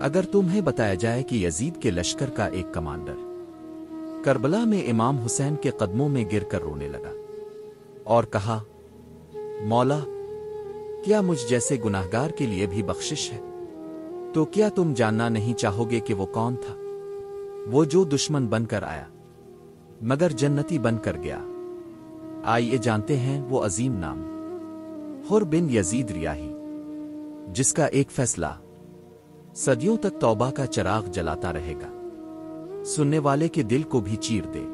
اگر تمہیں بتایا جائے کہ یزید کے لشکر کا ایک کمانڈر کربلا میں امام حسین کے قدموں میں گر کر رونے لگا اور کہا، مولا، کیا مجھ جیسے گناہگار کے لیے بھی بخشش ہے؟ تو کیا تم جاننا نہیں چاہو گے کہ وہ کون تھا؟ وہ جو دشمن بن کر آیا مگر جنتی بن کر گیا۔ آئیے جانتے ہیں وہ عظیم نام، حر بن یزید ریاحی، جس کا ایک فیصلہ صدیوں تک توبہ کا چراغ جلاتا رہے گا، سننے والے کے دل کو بھی چیر دے۔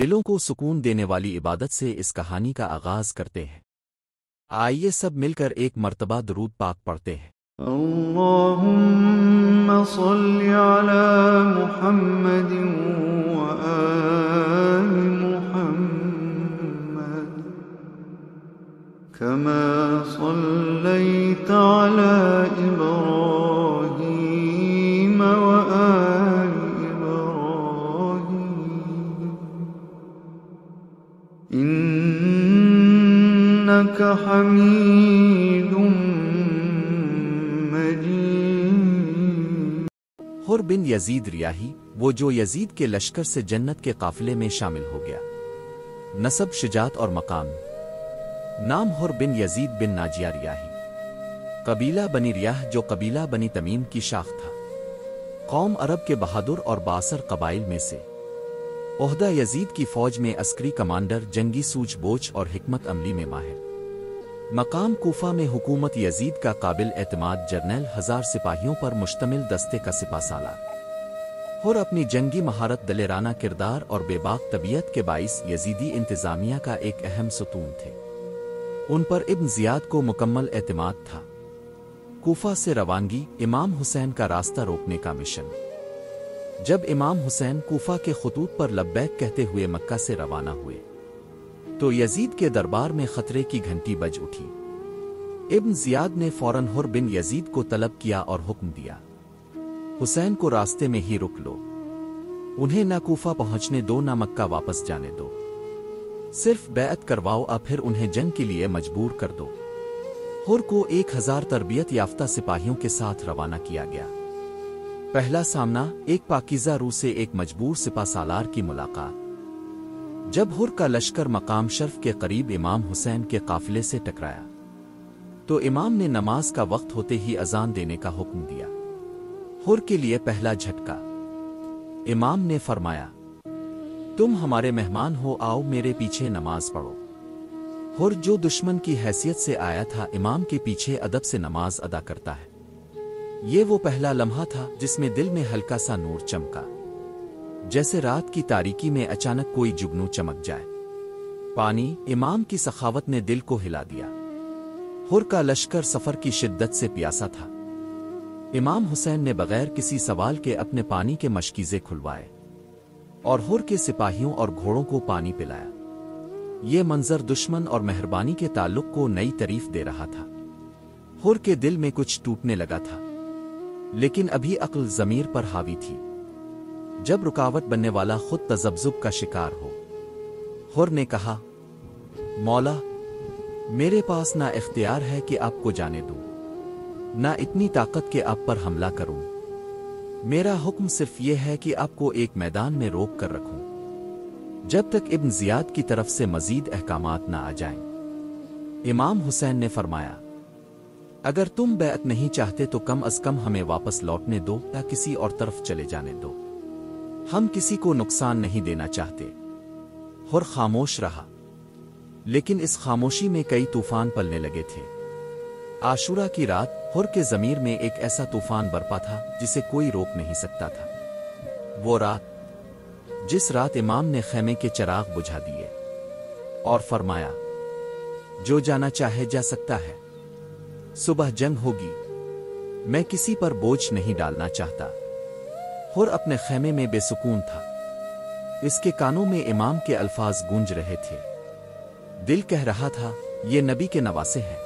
دلوں کو سکون دینے والی عبادت سے اس کہانی کا آغاز کرتے ہیں۔ آئیے سب مل کر ایک مرتبہ درود پاک پڑھتے ہیں۔ اللهم صل على محمد وآل محمد كما صليت على إبراهيم وآل إبراهيم إنك حميد حر بن یزید ریاحی، وہ جو یزید کے لشکر سے جنت کے قافلے میں شامل ہو گیا۔ نسب شجاعت اور مقام، نام حر بن یزید بن ناجیہ ریاحی، قبیلہ بنی ریاح جو قبیلہ بنی تمیم کی شاخ تھا، قوم عرب کے بہادر اور بااثر قبائل میں سے، عہدہ یزید کی فوج میں عسکری کمانڈر، جنگی سوجھ بوجھ اور حکمت عملی میں ماہر، مقام کوفہ میں حکومت یزید کا قابل اعتماد جرنیل، 1000 سپاہیوں پر مشتمل دستے کا سپہ سالار۔ حر اپنی جنگی مہارت، دلیرانہ کردار اور بے باک طبیعت کے باعث یزیدی انتظامیہ کا ایک اہم ستون تھے۔ ان پر ابن زیاد کو مکمل اعتماد تھا۔ کوفہ سے روانگی، امام حسین کا راستہ روکنے کا مشن۔ جب امام حسین کوفہ کے خطوط پر لبیک کہتے ہوئے مکہ سے روانہ ہوئے تو یزید کے دربار میں خطرے کی گھنٹی بج اٹھی۔ ابن زیاد نے فوراً حر بن یزید کو طلب کیا اور حکم دیا، حسین کو راستے میں ہی رک لو، انہیں نہ کوفہ پہنچنے دو نہ مکہ واپس جانے دو، صرف بیعت کرواؤ پھر انہیں جنگ کے لیے مجبور کر دو۔ حر کو 1000 تربیت یافتہ سپاہیوں کے ساتھ روانہ کیا گیا۔ پہلا سامنا، ایک پاکیزہ روح سے ایک مجبور سپہ سالار کی ملاقات۔ جب حر کا لشکر مقام شرف کے قریب امام حسین کے قافلے سے ٹکرایا تو امام نے نماز کا وقت ہوتے ہی اذان دینے کا حکم دیا۔ حر کے لیے پہلا جھٹکا۔ امام نے فرمایا، تم ہمارے مہمان ہو، آؤ میرے پیچھے نماز پڑھو۔ حر جو دشمن کی حیثیت سے آیا تھا، امام کے پیچھے ادب سے نماز ادا کرتا ہے۔ یہ وہ پہلا لمحہ تھا جس میں دل میں ہلکا سا نور چمکا، جیسے رات کی تاریکی میں اچانک کوئی جگنو چمک جائے۔ پانی، امام کی سخاوت نے دل کو ہلا دیا۔ حر کا لشکر سفر کی شدت سے پیاسا تھا۔ امام حسین نے بغیر کسی سوال کے اپنے پانی کے مشکیزے کھلوائے اور حر کے سپاہیوں اور گھوڑوں کو پانی پلایا۔ یہ منظر دشمن اور مہربانی کے تعلق کو نئی تعریف دے رہا تھا۔ حر کے دل میں کچھ ٹوٹنے لگا تھا، لیکن ابھی عقل ضمیر پر حاوی تھی۔ جب رکاوٹ بننے والا خود تذبذب کا شکار ہو، حر نے کہا، مولا، میرے پاس نہ اختیار ہے کہ آپ کو جانے دوں، نہ اتنی طاقت کہ آپ پر حملہ کروں۔ میرا حکم صرف یہ ہے کہ آپ کو ایک میدان میں روک کر رکھوں جب تک ابن زیاد کی طرف سے مزید احکامات نہ آ جائیں۔ امام حسین نے فرمایا، اگر تم بیعت نہیں چاہتے تو کم از کم ہمیں واپس لوٹنے دو یا کسی اور طرف چلے جانے دو، ہم کسی کو نقصان نہیں دینا چاہتے۔ حر خاموش رہا، لیکن اس خاموشی میں کئی طوفان پلنے لگے تھے۔ عاشورہ کی رات، حر کے ضمیر میں ایک ایسا طوفان برپا تھا جسے کوئی روک نہیں سکتا تھا۔ وہ رات جس رات امام نے خیمے کے چراغ بجھا دیے اور فرمایا، جو جانا چاہے جا سکتا ہے، صبح جنگ ہوگی، میں کسی پر بوجھ نہیں ڈالنا چاہتا۔ حر اپنے خیمے میں بے سکون تھا۔ اس کے کانوں میں امام کے الفاظ گونج رہے تھے۔ دل کہہ رہا تھا، یہ نبی کے نواسے ہیں۔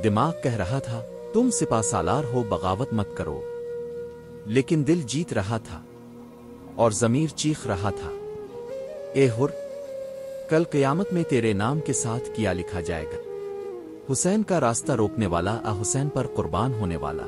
دماغ کہہ رہا تھا، تم سپہ سالار ہو، بغاوت مت کرو۔ لیکن دل جیت رہا تھا اور ضمیر چیخ رہا تھا، اے حر، کل قیامت میں تیرے نام کے ساتھ کیا لکھا جائے گا؟ حسین کا راستہ روکنے والا، حسین پر قربان ہونے والا۔